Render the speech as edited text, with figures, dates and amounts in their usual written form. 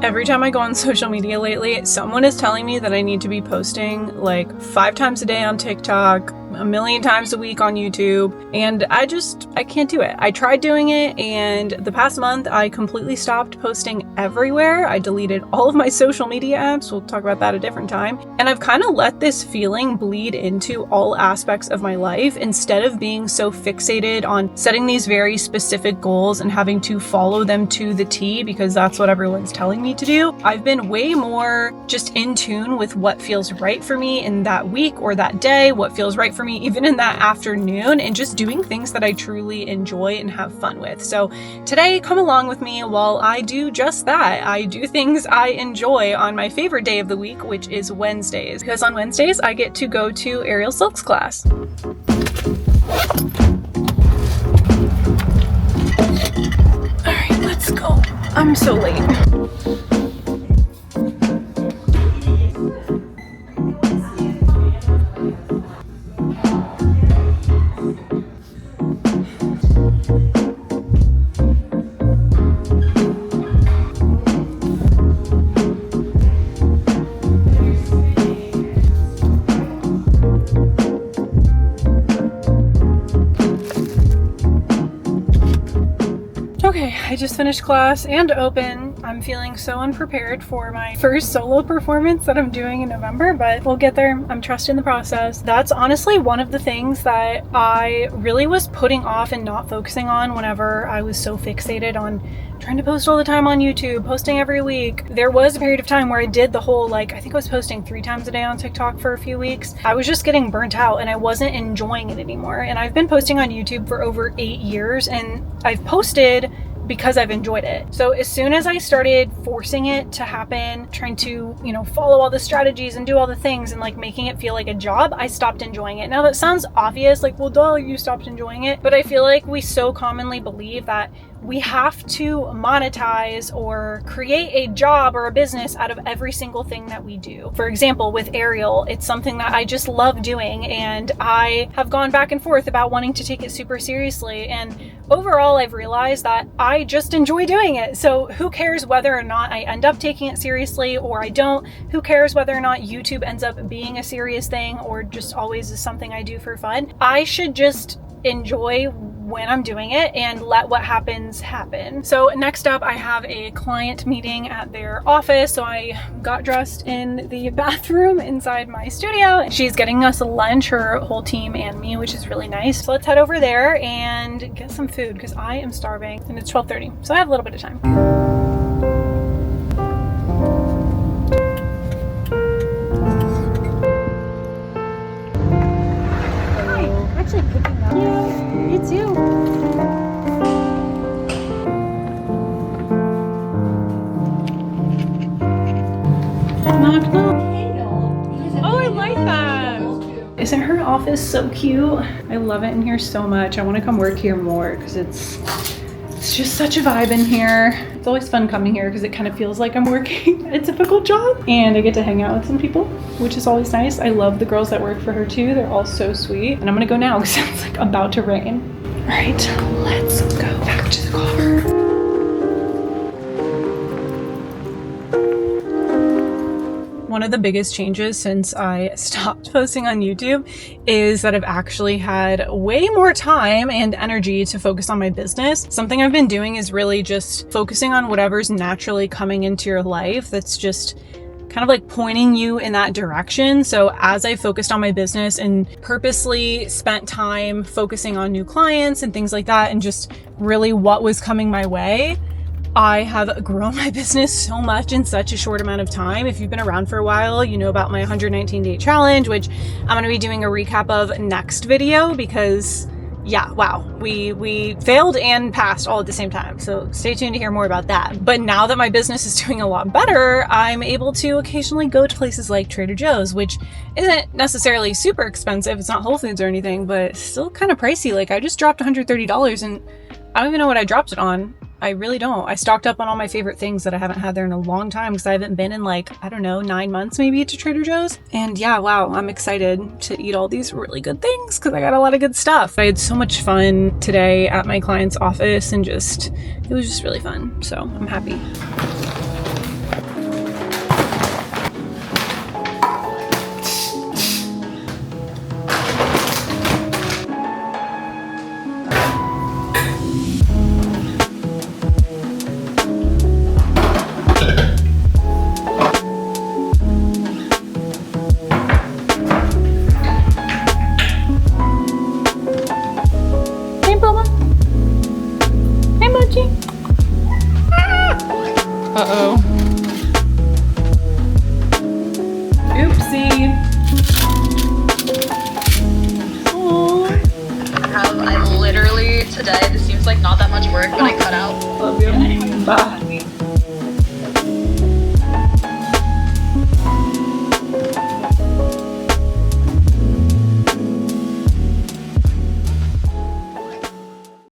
Every time I go on social media lately, someone is telling me that I need to be posting like 5 times a day on TikTok, 1,000,000 times a week on YouTube, and I can't do it. I tried doing it, and the past month I completely stopped posting everywhere. I deleted all of my social media apps. We'll talk about that a different time. And I've kind of let this feeling bleed into all aspects of my life instead of being so fixated on setting these very specific goals and having to follow them to the T because that's what everyone's telling me to do. I've been way more just in tune with what feels right for me in that week or that day, what feels right for me even in that afternoon, and just doing things that I truly enjoy and have fun with. So today, come along with me while I do just that. I do things I enjoy on my favorite day of the week, which is Wednesdays, because on Wednesdays I get to go to Aerial Silk's class. All right, let's go. I'm so late. Okay, I just finished class and open. I'm feeling so unprepared for my first solo performance that I'm doing in November, but we'll get there. I'm trusting the process. That's honestly one of the things that I really was putting off and not focusing on whenever I was so fixated on trying to post all the time on YouTube, posting every week. There was a period of time where I did the whole, I think I was posting 3 times a day on TikTok for a few weeks. I was just getting burnt out and I wasn't enjoying it anymore. And I've been posting on YouTube for over 8 years, and I've posted because I've enjoyed it. So as soon as I started forcing it to happen, trying to, follow all the strategies and do all the things and making it feel like a job, I stopped enjoying it. Now that sounds obvious, well, duh, you stopped enjoying it. But I feel like we so commonly believe that we have to monetize or create a job or a business out of every single thing that we do. For example, with Aerial, it's something that I just love doing, and I have gone back and forth about wanting to take it super seriously. And overall, I've realized that I just enjoy doing it. So who cares whether or not I end up taking it seriously or I don't? Who cares whether or not YouTube ends up being a serious thing or just always is something I do for fun? I should just enjoy when I'm doing it and let what happens happen. So next up, I have a client meeting at their office. So I got dressed in the bathroom inside my studio. She's getting us lunch, her whole team and me, which is really nice. So let's head over there and get some food because I am starving, and it's 12:30. So I have a little bit of time. You. Knock, knock. Oh, I like that. Isn't her office so cute? I love it in here so much. I want to come work here more because it's just such a vibe in here. It's always fun coming here because it kind of feels like I'm working a typical job, and I get to hang out with some people, which is always nice. I love the girls that work for her too. They're all so sweet. And I'm gonna go now because it's about to rain. All right, let's go back to the car. One of the biggest changes since I stopped posting on YouTube is that I've actually had way more time and energy to focus on my business. Something I've been doing is really just focusing on whatever's naturally coming into your life that's just kind of pointing you in that direction. So as I focused on my business and purposely spent time focusing on new clients and things like that, and just really what was coming my way, I have grown my business so much in such a short amount of time. If you've been around for a while, you know about my 119-day challenge, which I'm going to be doing a recap of next video because yeah, wow, we failed and passed all at the same time. So stay tuned to hear more about that. But now that my business is doing a lot better, I'm able to occasionally go to places like Trader Joe's, which isn't necessarily super expensive. It's not Whole Foods or anything, but it's still kind of pricey. I just dropped $130 and I don't even know what I dropped it on. I really don't. I stocked up on all my favorite things that I haven't had there in a long time because I haven't been in 9 months maybe to Trader Joe's. And yeah, wow, I'm excited to eat all these really good things because I got a lot of good stuff. I had so much fun today at my client's office and it was just really fun. So I'm happy. today. This seems like not that much work, but I cut out. Love you. Bye.